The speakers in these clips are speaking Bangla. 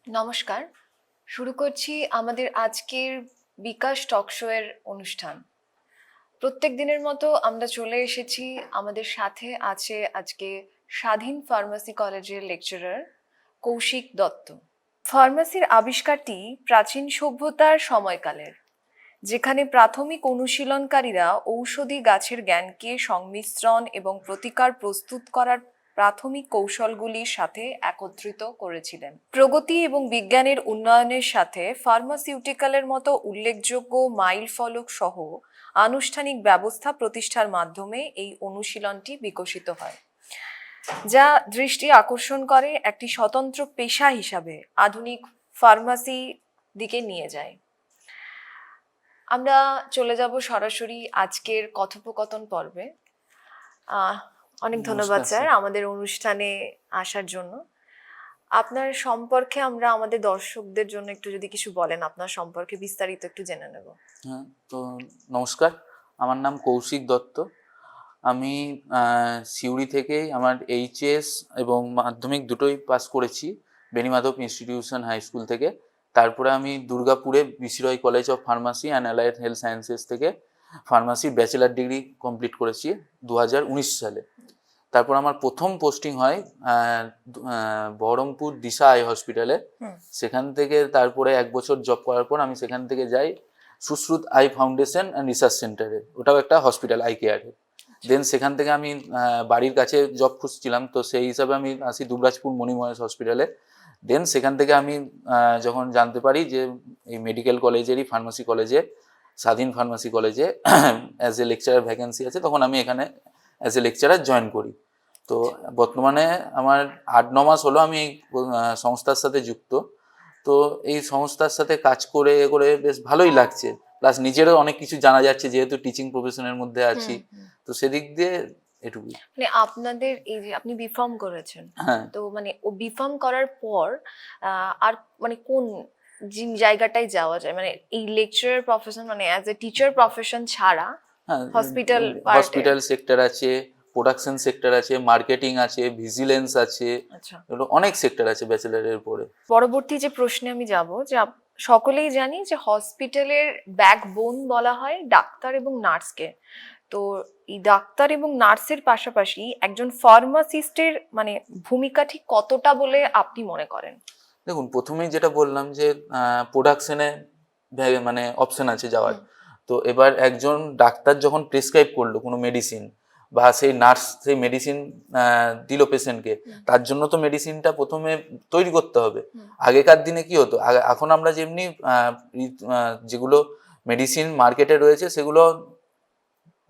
নমস্কার। শুরু করছি আমাদের আজকের বিকাশ টক শো এর অনুষ্ঠান। প্রত্যেক দিনের মতো আমরা চলে এসেছি। আমাদের সাথে আছে আজকে স্বাধীন ফার্মেসি কলেজের লেকচারার কৌশিক দত্ত। ফার্মেসির আবিষ্কারটি প্রাচীন সভ্যতার সময়কালের, যেখানে প্রাথমিক অনুশীলনকারীরা ঔষধি গাছের জ্ঞানকে সংমিশ্রণ এবং প্রতিকার প্রস্তুত করার প্রাথমিক কৌশলগুলির সাথে একত্রিত করেছিলেন। প্রগতি এবং বিজ্ঞানের উন্নয়নের সাথে ফার্মাসিউটিক্যালের মতো উল্লেখযোগ্য মাইলফলক সহ আনুষ্ঠানিক ব্যবস্থা প্রতিষ্ঠার মাধ্যমে এই অনুশীলনটি বিকশিত হয়, যা দৃষ্টি আকর্ষণ করে একটি স্বতন্ত্র পেশা হিসাবে আধুনিক ফার্মাসি দিকে নিয়ে যায়। আমরা চলে যাব সরাসরি আজকের কথোপকথন পর্বে। অনেক ধন্যবাদ স্যার আমাদের অনুষ্ঠানে আসার জন্য। আপনার সম্পর্কে আমরা আমাদের দর্শকদের জন্য একটু যদি কিছু বলেন, আপনার সম্পর্কে বিস্তারিত একটু জেনে নেব। হ্যাঁ, তো নমস্কার, আমার নাম কৌশিক দত্ত। আমি সিউড়ি থেকেই আমার এইচএস এবং মাধ্যমিক দুটোই পাস করেছি বেণীমাধব ইনস্টিটিউশন হাই স্কুল থেকে। তারপরে আমি দুর্গাপুরে BC Roy college of pharmacy and allied health sciences থেকে ফার্মাসি ব্যাচেলার ডিগ্রি কমপ্লিট করেছি 2019 সালে। তারপর আমার প্রথম পোস্টিং হয় বহরমপুর দিশা আই হসপিটালে। সেখান থেকে তারপরে 1 বছর জব করার পর আমি সেখান থেকে যাই Sushruta I foundation and research সেন্টারে, ওটাও একটা হসপিটাল আই কেয়ারে। দেন সেখান থেকে আমি বাড়ির কাছে জব খুঁজছিলাম, তো সেই হিসাবে আমি আসি দুবরাজপুর মণিমহেশ হসপিটালে। দেন সেখান থেকে আমি যখন জানতে পারি যে এই মেডিকেল কলেজেরই ফার্মাসি কলেজে, স্বাধীন ফার্মাসি কলেজে অ্যাজ এ লেকচারার ভ্যাকেন্সি আছে, তখন আমি এখানে অ্যাজ এ লেকচারার জয়েন করি। তো বর্তমানে আমার 8-9 মাস হলো আমি এই সংস্থার সাথে যুক্ত। তো এই সংস্থার সাথে কাজ করে করে বেশ ভালোই লাগছে, প্লাস নিজেরও অনেক কিছু জানা যাচ্ছে যেহেতু টিচিং প্রফেশনের মধ্যে আছি। তো সেদিক দিয়ে এটুকুই। মানে আপনাদের এই যে আপনি বিফর্ম করেছেন, হ্যাঁ, তো মানে ও বিফর্ম করার পর আর মানে কোন জায়গাটায় যাওয়া যায়, মানে এই লেকচারার প্রফেশন মানে অ্যাজ এ টিচার প্রফেশন ছাড়া হ্যাঁ, হসপিটাল সেক্টর আছে, প্রোডাকশন সেক্টর আছে, মার্কেটিং আছে, ভিজিলেন্স আছে, আচ্ছা, অনেক সেক্টর আছে ব্যাচেলারের পরে। পরবর্তী যে প্রশ্নে আমি যাব যে সকলেই জানি যে হসপিটালের ব্যাকবোন বলা হয় ডাক্তার এবং নার্সকে। তো এই ডাক্তার এবং নার্সের পাশাপাশি একজন ফার্মাসিস্টের মানে ভূমিকা ঠিক কতটা বলে আপনি মনে করেন? দেখুন, প্রথমেই যেটা বললাম যে প্রোডাকশনে মানে অপশন আছে যাওয়ার। তো এবার একজন ডাক্তার যখন প্রেসক্রাইব করলো কোনো মেডিসিন, বা সেই নার্স সেই মেডিসিন দিল পেশেন্টকে, তার জন্য তো মেডিসিনটা প্রথমে তৈরি করতে হবে। আগেকার দিনে কি হতো, এখন আমরা যেমনি যেগুলো মেডিসিন মার্কেটে রয়েছে সেগুলো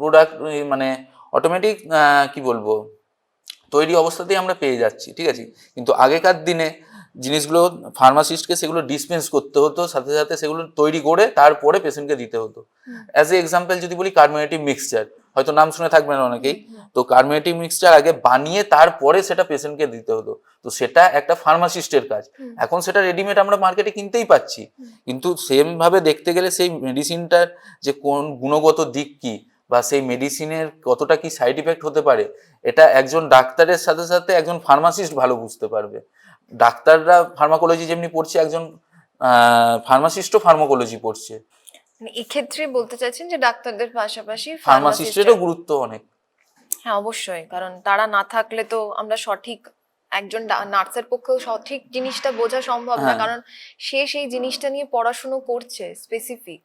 প্রোডাক্ট মানে অটোমেটিক কি বলবো তৈরি অবস্থাতেই আমরা পেয়ে যাচ্ছি, ঠিক আছে। কিন্তু আগেকার দিনে জিনিসগুলো ফার্মাসিস্টকে সেগুলো ডিসপেন্স করতে হতো, সাথে সাথে সেগুলো তৈরি করে তারপরে পেশেন্টকে দিতে হতো। অ্যাজ এ এক্সাম্পল যদি বলি, কার্বোনেটিভ মিক্সচার, হয়তো নাম শুনে থাকবেন অনেকেই। তো কার্বোনেটিভ মিক্সচার আগে বানিয়ে তারপরে সেটা পেশেন্টকে দিতে হতো। তো সেটা একটা ফার্মাসিস্টের কাজ। এখন সেটা রেডিমেড আমরা মার্কেটে কিনতেই পাচ্ছি। কিন্তু সেম ভাবে দেখতে গেলে সেই মেডিসিনটার যে কোন গুণগত দিক কি, বা সেই মেডিসিনের কতটা কি সাইড ইফেক্ট হতে পারে, এটা একজন ডাক্তারের সাথে সাথে একজন ফার্মাসিস্ট ভালো বুঝতে পারবে। ডাক্তাররা ফার্মাকোলজি যেমনি পড়ছে, একজন ফার্মাসিস্টও ফার্মাকোলজি পড়ছে। মানে এক্ষেত্রে বলতে চাইছেন যে ডাক্তারদের পাশাপাশি ফার্মাসিস্টেরও গুরুত্ব অনেক। হ্যাঁ, অবশ্যই, কারণ তারা না থাকলে তো আমরা সঠিক একজন নার্সের পক্ষেও সঠিক জিনিসটা বোঝা সম্ভব না, কারণ সে সেই জিনিসটা নিয়ে পড়াশুনো করছে স্পেসিফিক।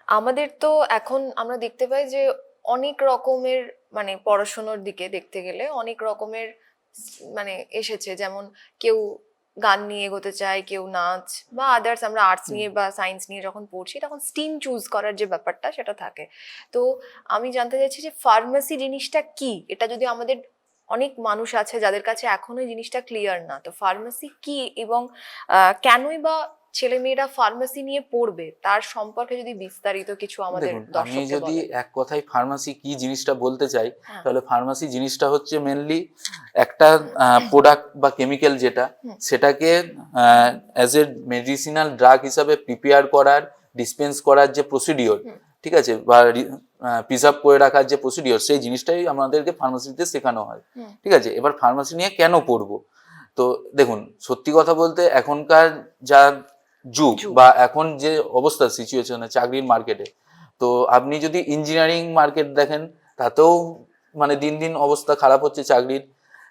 আমাদের তো এখন আমরা দেখতে পাই যে অনেক রকমের মানে পড়াশোনার দিকে দেখতে গেলে অনেক রকমের মানে এসেছে, যেমন কেউ গান নিয়ে এগোতে চায়, কেউ নাচ বা আদার্স, আমরা আর্টস নিয়ে বা সায়েন্স নিয়ে যখন পড়ছি তখন স্ট্রিম চুজ করার যে ব্যাপারটা সেটা থাকে। তো আমি জানতে চাইছি যে ফার্মেসি জিনিসটা কি, এটা যদি আমাদের অনেক মানুষ আছে যাদের কাছে এখনো জিনিসটা ক্লিয়ার না, তো ফার্মেসি কি এবং কেনই বা ছেলেমেয়েরা ফার্মেসি নিয়ে পড়বে তার সম্পর্কে যদি বিস্তারিত কিছু আমাদের আমি যদি এক কথায় ফার্মাসি কি জিনিসটা বলতে চাই, তাহলে ফার্মাসি জিনিসটা হচ্ছে মেনলি একটা প্রোডাক্ট বা কেমিক্যাল যেটা, সেটাকে অ্যাজ এ মেডিসিনাল ড্রাগ হিসাবে প্রিপেয়ার করার, ডিসপেন্স করার যে প্রসিডিওর, ঠিক আছে, বা প্রিজার্ভ করে রাখার যে প্রসিডিওর, সেই জিনিসটাই আমাদেরকে ফার্মাসিতে শেখানো হয়, ঠিক আছে। এবার ফার্মাসি নিয়ে কেন পড়বো, তো তো দেখুন সত্যি কথা বলতে এখনকার যা যুগ যুগ। বা এখন যে অবস্থা সিচুয়েশনে চাকরির মার্কেটে, তো আপনি যদি ইঞ্জিনিয়ারিং মার্কেট দেখেন তাতেও মানে দিন দিন অবস্থা খারাপ হচ্ছে চাকরির।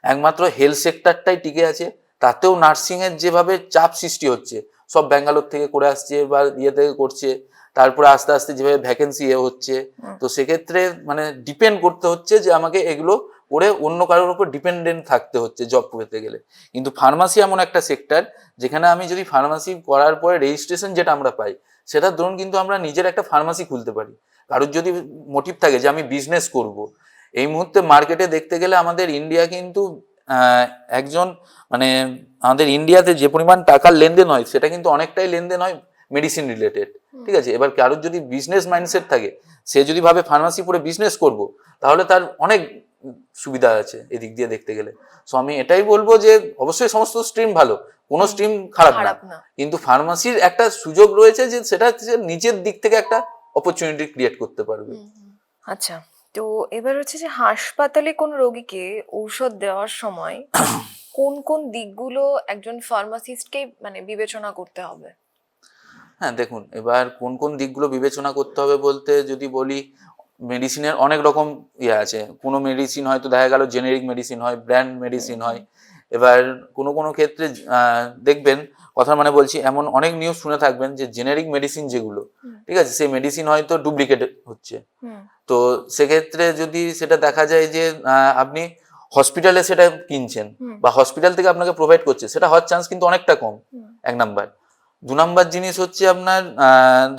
একমাত্র হেলথ সেক্টরটাই টিকে আছে, তাতেও নার্সিং এর যেভাবে চাপ সৃষ্টি হচ্ছে, সব ব্যাঙ্গালোর থেকে করে আসছে বা ইয়ে থেকে করছে, তারপরে আস্তে আস্তে যেভাবে ভ্যাকেন্সি হচ্ছে, তো সেক্ষেত্রে মানে ডিপেন্ড করতে হচ্ছে যে আমাকে এগুলো করে অন্য কারোর উপর ডিপেন্ডেন্ট থাকতে হচ্ছে জব পেতে গেলে। কিন্তু ফার্মাসি এমন একটা সেক্টর যেখানে আমি যদি ফার্মাসি করার পরে রেজিস্ট্রেশন যেটা আমরা পাই, সেটা ধরুন কিন্তু আমরা নিজের একটা ফার্মাসি খুলতে পারি। কারোর যদি মোটিভ থাকে যে আমি বিজনেস করব, এই মুহূর্তে মার্কেটে দেখতে গেলে আমাদের ইন্ডিয়া কিন্তু একজন মানে আমাদের ইন্ডিয়াতে যে পরিমাণ টাকার লেনদেন হয় সেটা কিন্তু অনেকটাই লেনদেন হয় মেডিসিন রিলেটেড। ঠিক আছে, এবার কারোর যদি বিজনেস মাইন্ডসেট থাকে, সে যদি ভাবে ফার্মাসি পড়ে বিজনেস করব, তাহলে তার অনেক সুবিধা আছে এদিক দিয়ে দেখতে গেলে। সো আমি এটাই বলবো যে অবশ্যই সমস্ত স্ট্রিম ভালো, কোনো স্ট্রিম খারাপ না, খারাপ না। কিন্তু ফার্মাসির একটা সুযোগ রয়েছে যে সেটা হচ্ছে নিজের দিক থেকে একটা অপরচুনিটি ক্রিয়েট করতে পারবে। আচ্ছা, তো এবার হচ্ছে যে হাসপাতালে কোন রোগীকে ঔষধ দেওয়ার সময় কোন কোন দিকগুলো একজন ফার্মাসিস্টকে মানে বিবেচনা করতে হবে? হ্যাঁ দেখুন, এবার কোন কোন দিকগুলো বিবেচনা করতে হবে বলতে যদি বলি, মেডিসিনের অনেক রকম ইয়ে আছে। কোনো মেডিসিন হয়তো দেখা গেল জেনেরিক মেডিসিন হয়, ব্র্যান্ড মেডিসিন হয়। এবার কোনো কোনো ক্ষেত্রে দেখবেন, কথা মানে বলছি, এমন অনেক নিউজ শুনে থাকবেন যে জেনেরিক মেডিসিন যেগুলো, ঠিক আছে, সেই মেডিসিন হয়তো ডুপ্লিকেট হচ্ছে। তো সেক্ষেত্রে যদি সেটা দেখা যায় যে আপনি হসপিটালে সেটা কিনছেন বা হসপিটাল থেকে আপনাকে প্রোভাইড করছে, সেটা হওয়ার চান্স কিন্তু অনেকটা কম, এক নাম্বার। দু নাম্বার জিনিস হচ্ছে আপনার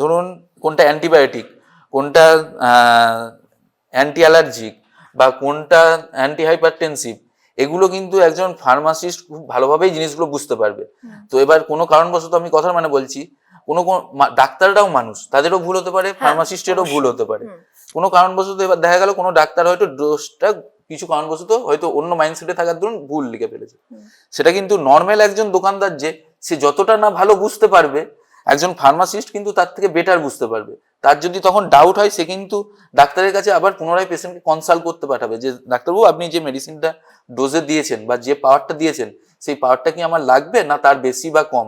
ধরুন কোনটা অ্যান্টিবায়োটিক, কোনটা অ্যান্টি অ্যালার্জিক বা কোনটা অ্যান্টি হাইপারটেনসিভ, এগুলো কিন্তু একজন ফার্মাসিস্ট খুব ভালোভাবেই জিনিসগুলো বুঝতে পারবে। তো এবার কোনো কারণবশত আমি কথা মানে বলছি, কোনো ডাক্তাররাও মানুষ, তাদেরও ভুল হতে পারে, ফার্মাসিস্টেরও ভুল হতে পারে। কোনো কারণবশত এবার দেখা গেল কোনো ডাক্তার হয়তো ডোজটা কিছু কারণবশত হয়তো অন্য মাইন্ডসেটে থাকার দরুন ভুল লিখে ফেলেছে। সেটা কিন্তু নর্মাল একজন দোকানদার যে সে যতটা না ভালো বুঝতে পারবে, একজন ফার্মাসিস্ট কিন্তু তার থেকে বেটার বুঝতে পারবে। তার যদি তখন ডাউট হয়, সে কিন্তু ডাক্তারের কাছে আবার পুনরায় পেশেন্টকে কনসাল্ট করতে পাঠাবে যে ডাক্তারবাবু আপনি যে মেডিসিনটা ডোজে দিয়েছেন বা যে পাওয়ারটা দিয়েছেন, সেই পাওয়ারটা কি আমার লাগবে না তার বেশি বা কম।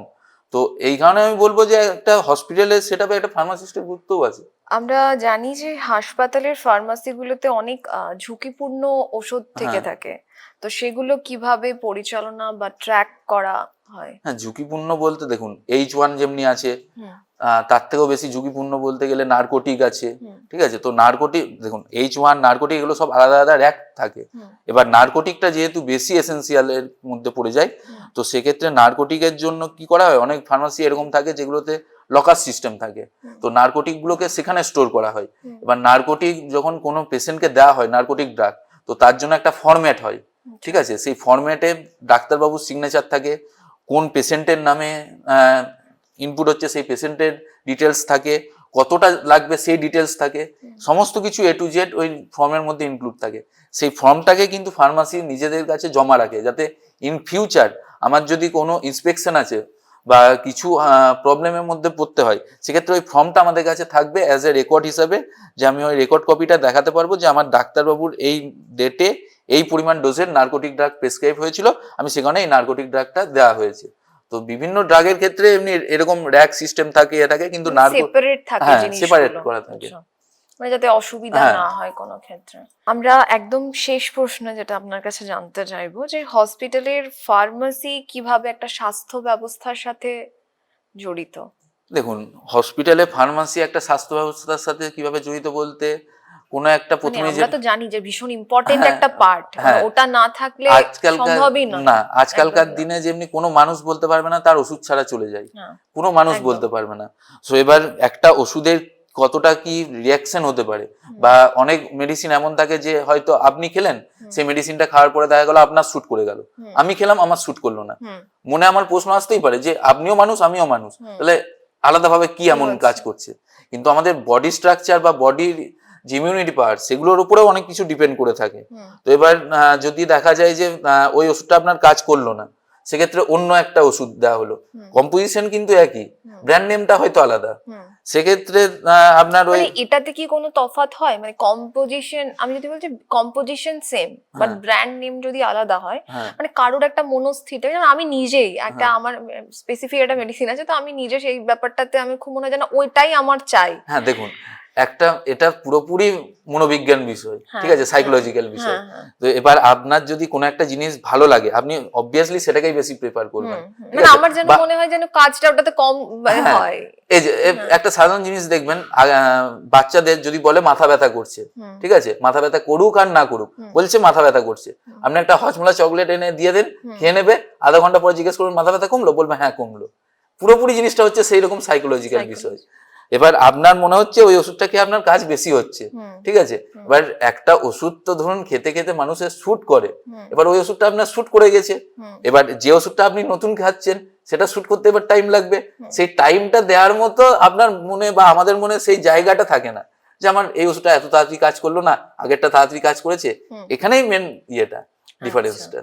তো এই কারণে আমি বলবো যে একটা হসপিটালে সেটাপে একটা ফার্মাসিস্টের গুরুত্বও আছে। আমরা জানি যে হাসপাতালের ফার্মাসিগুলোতে অনেক ঝুঁকিপূর্ণ ওষুধ থেকে থাকে, তো সেগুলো কিভাবে পরিচালনা বা ট্র্যাক করা হয়? হ্যাঁ, ঝুঁকিপূর্ণ বলতে দেখুন H1 যেমনি আছে, তার থেকেও বেশি ঝুঁকিপূর্ণ বলতে গেলে নার্কোটিক আছে। ঠিক আছে, তো নার্কোটিক দেখুন H1 নার্কোটিক এগুলো সব আলাদা আলাদা র্যাক থাকে। এবার নার্কোটিকটা যেহেতু বেশি এসেন্সিয়াল এর মধ্যে পড়ে যায়, তো সেক্ষেত্রে নার্কোটিকের জন্য কি করা হয়, অনেক ফার্মাসি এরকম থাকে যেগুলোতে লকার সিস্টেম থাকে, তো নার্কোটিক গুলোকে সেখানে স্টোর করা হয়। এবার নার্কোটিক যখন কোনো পেশেন্টকে দেওয়া হয় নার্কোটিক ড্রাগ, তো তার জন্য একটা ফরম্যাট হয়। ঠিক আছে, সেই ফরম্যাটে ডাক্তারবাবুর সিগনেচার থাকে, কোন পেশেন্টের নামে ইনপুট হচ্ছে সেই পেশেন্টের ডিটেলস থাকে, কতটা লাগবে সেই ডিটেলস থাকে, সমস্ত কিছু A to Z ওই ফর্মের মধ্যে ইনক্লুড থাকে। সেই ফর্মটাকে কিন্তু ফার্মাসি নিজেদের কাছে জমা রাখে, যাতে ইন ফিউচার আমার যদি কোনো ইন্সপেকশন আছে বা কিছু প্রবলেমের মধ্যে পড়তে হয়, সেক্ষেত্রে ওই ফর্মটা আমাদের কাছে থাকবে অ্যাজ এ রেকর্ড হিসাবে, যে আমি ওই রেকর্ড কপিটা দেখাতে পারবো যে আমার ডাক্তারবাবুর এই ডেটে এই পরিমাণ ডোজের নার্কোটিক ড্রাগ প্রেসক্রাইব হয়েছিল, আমি সেখানে এই নার্কোটিক ড্রাগটা দেওয়া হয়েছে। তো বিভিন্ন ড্রাগের ক্ষেত্রে এমনি এরকম র্যাক সিস্টেম থাকে, থাকে, কিন্তু সেপারেট থাকে জিনিসগুলো, সেপারেট করা থাকে, মানে যাতে অসুবিধা না হয় কোনো ক্ষেত্রে। আমরা একদম শেষ প্রশ্ন যেটা আপনার কাছে জানতে চাইবো, যে হসপিটালের ফার্মাসি কিভাবে একটা স্বাস্থ্য ব্যবস্থার সাথে জড়িত? দেখুন, হসপিটালে ফার্মাসি একটা স্বাস্থ্য ব্যবস্থার সাথে কিভাবে জড়িত বলতে, কোনো একটা প্রথমে আমরা তো জানি যে ভীষণ ইম্পর্টেন্ট একটা পার্ট, ওটা না থাকলে সম্ভবই নয়। না, আজকালকার দিনে যেমনি কোনো মানুষ বলতে পারবে না তার ওষুধ ছাড়া চলে যায়, কোনো মানুষ বলতে পারবে না। সো এবার একটা ওষুধের কতটা কি রিয়াকশন হতে পারে, বা অনেক মেডিসিন এমন থাকে যে হয়তো আপনি খেলেন, সেই মেডিসিনটা খাওয়ার পরে দেখা গেল আপনার শুট করে গেল, আমি খেলাম আমার শুট করলো না। মনে আমার প্রশ্ন আসতেই পারে যে আপনিও মানুষ আমিও মানুষ, তাহলে আলাদাভাবে কি এমন কাজ করছে। কিন্তু আমাদের বডি স্ট্রাকচার বা বডির যে ইমিউনিটি পাওয়ার, সেগুলোর উপরেও অনেক কিছু ডিপেন্ড করে থাকে। তো এবার যদি দেখা যায় যে ওই ওষুধটা আপনার কাজ করলো না, সেক্ষেত্রে অন্য একটা ওষুধ দেওয়া হলো, হুম। কম্পোজিশন কিন্তু একই, হুম। ব্র্যান্ড নেমটা হয়তো আলাদা, হুম। সেক্ষেত্রে আপনার ওই মানে এটাতে কি কোনো তফাৎ হয়, মানে কম্পোজিশন, আমি যদি বলছি কম্পোজিশন সেম বাট হ্যাঁ ব্র্যান্ড নেম যদি আলাদা হয়, হ্যাঁ মানে কারোর একটা মনস্থিতি, যেমন আমি নিজেই একটা হ্যাঁ আমার স্পেসিফিক একটা মেডিসিন আছে, তো আমি নিজে সেই ব্যাপারটাতে আমি খুব মনে হয় যেন ওইটাই আমার চাই। হ্যাঁ দেখুন, এটা পুরোপুরি মনোবিজ্ঞান বিষয়, ঠিক হ্যাঁ আছে, হ্যাঁ সাইকোলজিক্যাল বিষয়। হ্যাঁ হ্যাঁ। তো এবার আপনার যদি কোনো একটা জিনিস ভালো লাগে, আপনি অবভিয়াসলি সেটাকেই বেশি প্রেফার করবেন, ঠিক মানে আছে। আমার যেন বা মনে হয় যেন কাজটা ওটাতে কম হ্যাঁ, হয়। এই যে হ্যাঁ। একটা সাধারণ জিনিস দেখবেন, বাচ্চাদের যদি বলে মাথা ব্যথা করছে, হুম। ঠিক আছে, মাথা ব্যথা করুক আর না করুক, হুম। বলছে মাথা ব্যথা করছে, হুম। আপনি একটা হজমোলা চকলেট এনে দিয়ে দেন, হুম। খেয়ে নেবে, আধা ঘন্টা পরে জিজ্ঞেস করবেন মাথা ব্যথা কমলো, বলবে হ্যাঁ কমলো। পুরোপুরি জিনিসটা হচ্ছে সেই রকম সাইকোলজিক্যাল বিষয়। এবার আপনার মনে হচ্ছে ওই ওষুধটা খেয়ে আপনার কাজ বেশি হচ্ছে, হুম। ঠিক আছে। এবার একটা ওষুধ তো ধরুন খেতে খেতে মানুষের শুট করে, হুম। এবার ওই ওষুধটা আপনার শুট করে গেছে, হুম। এবার যে ওষুধটা আপনি নতুন খাচ্ছেন সেটা শুট করতে এবার টাইম লাগবে, হুম। সেই টাইমটা দেওয়ার মতো আপনার মনে বা আমাদের মনে সেই জায়গাটা থাকে না, যে আমার এই ওষুধটা এত তাড়াতাড়ি কাজ করলো না, আগেরটা তাড়াতাড়ি কাজ করেছে। হুম। এখানেই মেন ইয়েটা, ডিফারেন্সটা।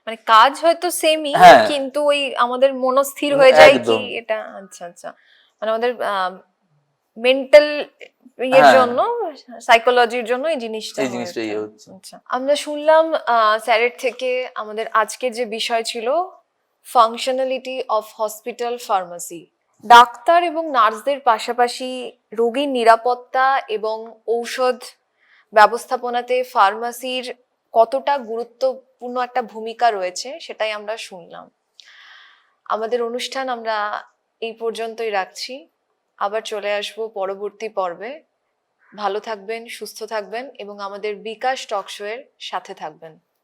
মানে কাজ হয়তো সেমই, হ্যাঁ কিন্তু ওই আমাদের মনস্থির হয়ে যায় কি একদম। এটা। আচ্ছা আচ্ছা, মানে আমাদের মেন্টাল ইয়ের হ্যাঁ জন্য, সাইকোলজির জন্য এই জিনিসটা এই জিনিসটা ইয়ে হচ্ছে। আচ্ছা, আমরা শুনলাম স্যারের থেকে আমাদের আজকের যে বিষয় ছিল functionality of hospital pharmacy. Doctor এবং নার্সদের পাশাপাশি রোগীর নিরাপত্তা এবং ঔষধ ব্যবস্থাপনাতে ফার্মাসির কতটা গুরুত্বপূর্ণ একটা ভূমিকা রয়েছে সেটাই আমরা শুনলাম। আমাদের অনুষ্ঠান আমরা এই পর্যন্তই রাখছি, আবার চলে আসবো পরবর্তী পর্বে। ভালো থাকবেন, সুস্থ থাকবেন এবং আমাদের বিকাশ টক শো এর সাথে থাকবেন।